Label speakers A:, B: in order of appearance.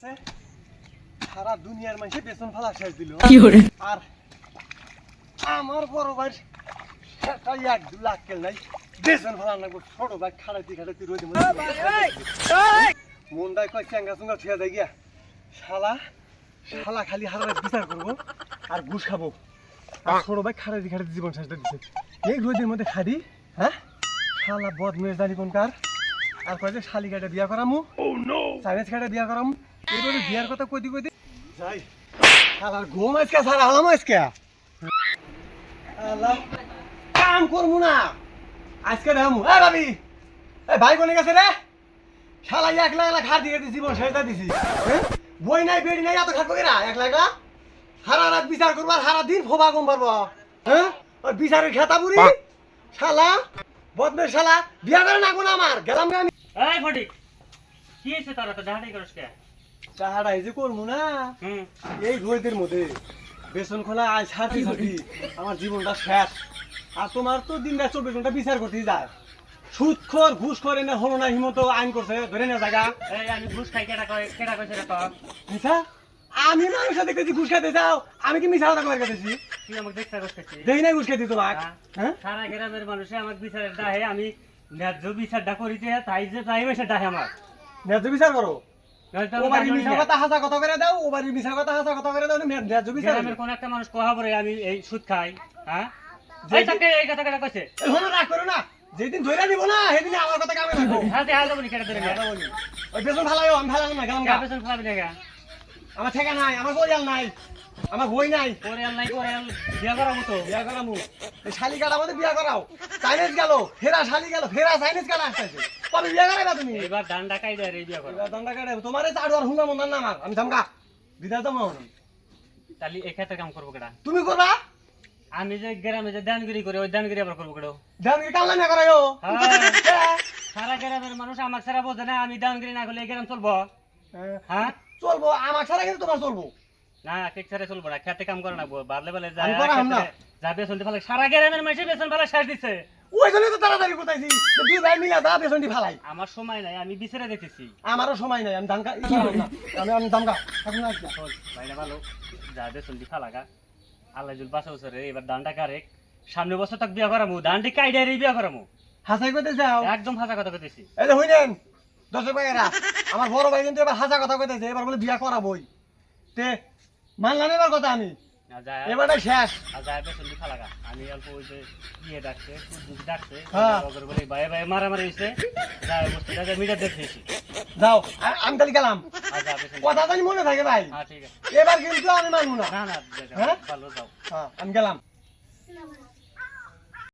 A: সারা দুনিয়ার মানুষে বেতন ফেলা শেষ দিল আর আমার বড় ভাই এক দু লাখ কেল নাই বেতন ফেলা লাগবো ছোট ভাই খাড়াইতে খাড়াইতে রোজ মনটাই কয় চ্যাঙ্গা চুঙ্গা ছুঁয়া যায় গিয়া শালা শালা খালি হারার বিচার করবো আর ঘুষ খাবো আর ছোট ভাই খাড়াইতে খাড়াইতে জীবন শেষটা দিচ্ছে এই রোদের মধ্যে খাদি হ্যাঁ শালা বদমেশ জানি কোনকার আর কয় যে শালিকাটা বিয়া করামু চাইনিজ কাটা বিয়া করামু এবারে বিয়ার কথা কইতে কইতে যাই শালার ঘুম আজকে সারা হলাম আজকে আল্লাহ কাম করবো না আজকে রামু এ ভাবি এ ভাই কোনে গেছে রে শালা একলা একলা খার দিয়ে দিছি জীবন শেষটা দিছি বই নাই বেড়ি নাই এত খাকো এরা একলা একলা সারা রাত বিচার করবো আর সারা দিন ফোবা কম পারবো হ্যাঁ ওই বিচারের খেতা বুড়ি শালা বদমেশ শালা বিয়া করে না কোনো আমার গেলাম আমি
B: এই ফটিক কি হইছে তোরা তো ডাহাডাই করছ কে
A: চাহাটা এই যে করবো না এই রোদের মধ্যে বেসন খোলা আজ ছাড়ি ছাড়ি আমার জীবনটা শেষ আর তোমার তো দিন রাত 24 ঘন্টা বিচার করতেই যায় সুদখোর ঘুষখোর এনে হলো না হিমন্ত আইন করছে ধরে না জায়গা
B: এই আমি ঘুষ খাই কেডা কইছে রে তো
A: মিছা আমি মানুষের দেখতেছি ঘুষ খাইতে যাও আমি কি মিছা কথা কয়ে গেছি
B: তুই আমাকে দেখতে করছিস
A: দেখি নাই ঘুষ খাইতে তোমাক হ্যাঁ
B: সারা গ্রামের মানুষে আমাকে বিচারের ডাহে আমি ন্যায্য বিচারটা করিতে তাই যে তাই এসে ডাহে আমার
A: ন্যায্য বিচার করো
B: নয়তো
A: ও বাড়ি মিছা কথা হাসা কথা করে দাও ও বাড়ি মিছা কথা হাসা কথা করে দাও ন্যায্য বিচার
B: গ্রামের কোন একটা মানুষ কহা পরে আমি এই সুদ খাই হ্যাঁ এই তাকে এই কথা কেডা কইছে
A: এখন রাগ করো না যেদিন ধইরা দিব না সেদিন আমার কথা কামে লাগবো
B: হ্যাঁ দেখা যাবো নি কেডা ধরে
A: ওই বেতন ফালাইও আমি ফালাম না গেলাম
B: কা বেতন খাবি না
A: আমার ঠেকা নাই আমার পরিয়াল নাই আমার বই নাই
B: পরিয়াল নাই পরিয়াল বিয়া করাবো তো
A: বিয়া করামু এই শালিকাটা আমাদের বিয়া করাও চাইনিজ গেল ফেরা শালি গেল ফেরা চাইনিজ কাটা আসতেছে কবে বিয়া করাইবা তুমি
B: এবার ডান্ডা কাইদা রে বিয়া করো
A: এবার দণ্ডা কাটাই তোমারে চাড়ু আর হুঙ্গা মন্দার না আমার আমি থামকা বিদায় তো মন
B: তাহলে এই ক্ষেত্রে কাম করবো কেডা
A: তুমি করবা
B: আমি যে গ্রামে যে দানগিরি করে ওই দানগিরি আবার করবো কেডা
A: দামি কামলা না করাইও
B: সারা গ্রামের মানুষ আমার ছাড়া বোঝে না আমি দানগিরি না করলে এই গ্রাম চলবো হ্যাঁ
A: চলবো আমার ছাড়া কিন্তু তোমার চলবো
B: না কেক ছাড়া চলবো না খেতে কাম করে না বাদলে বালে
A: আমি করাম না।
B: যা বেসন ফেলে সারা গ্রামের মানুষ বেসন ফেলে শেষ দিচ্ছে
A: ওই জন্য তো তাড়াতাড়ি কোথাইছি যে দুই ভাই মিলা দা বেসনটি ফালাই
B: আমার সময় নাই আমি বিচারে দেখেছি
A: আমারও সময় নাই আমি ধানকা আমি ধানকা থাকুন না আজকে।
B: ভাইরা ভালো যা বেসন দি ফালাগা আল্লাহ জুল বাসা বছরে এবার দানটা কারেক সামনে বছর তক বিয়া করামু দানটি কাইডারে বিয়া করামু
A: হাসাই করতে যাও
B: একদম হাসা কথা কইতেছি
A: এই যে হইলেন দর্শক ভাইয়েরা আমার বড় ভাই কিন্তু এবার হাসা কথা কইতেছে এবার বলে বিয়া করাবই তে মানলাম এবার কথা আমি
B: না যা
A: এবারটাই শেষ
B: আর যা বেসন দি ফালাগা আমি অল্প ওই যে ইয়ে ডাকছে কুদ্দুস ডাকছে
A: হ্যাঁ।
B: ওগর বলে ভাই ভাই মারামারি হইছে যা বস্তুটা যা মিটার দেখেছি
A: যাও আমি তাহলে গেলাম
B: আর যা বেসন
A: কথা জানি মনে থাকে ভাই
B: হ্যাঁ ঠিক আছে
A: এবার কিন্তু আমি মানবো না
B: না না
A: হ্যাঁ?
B: ভালো যাও
A: হ্যাঁ আমি গেলাম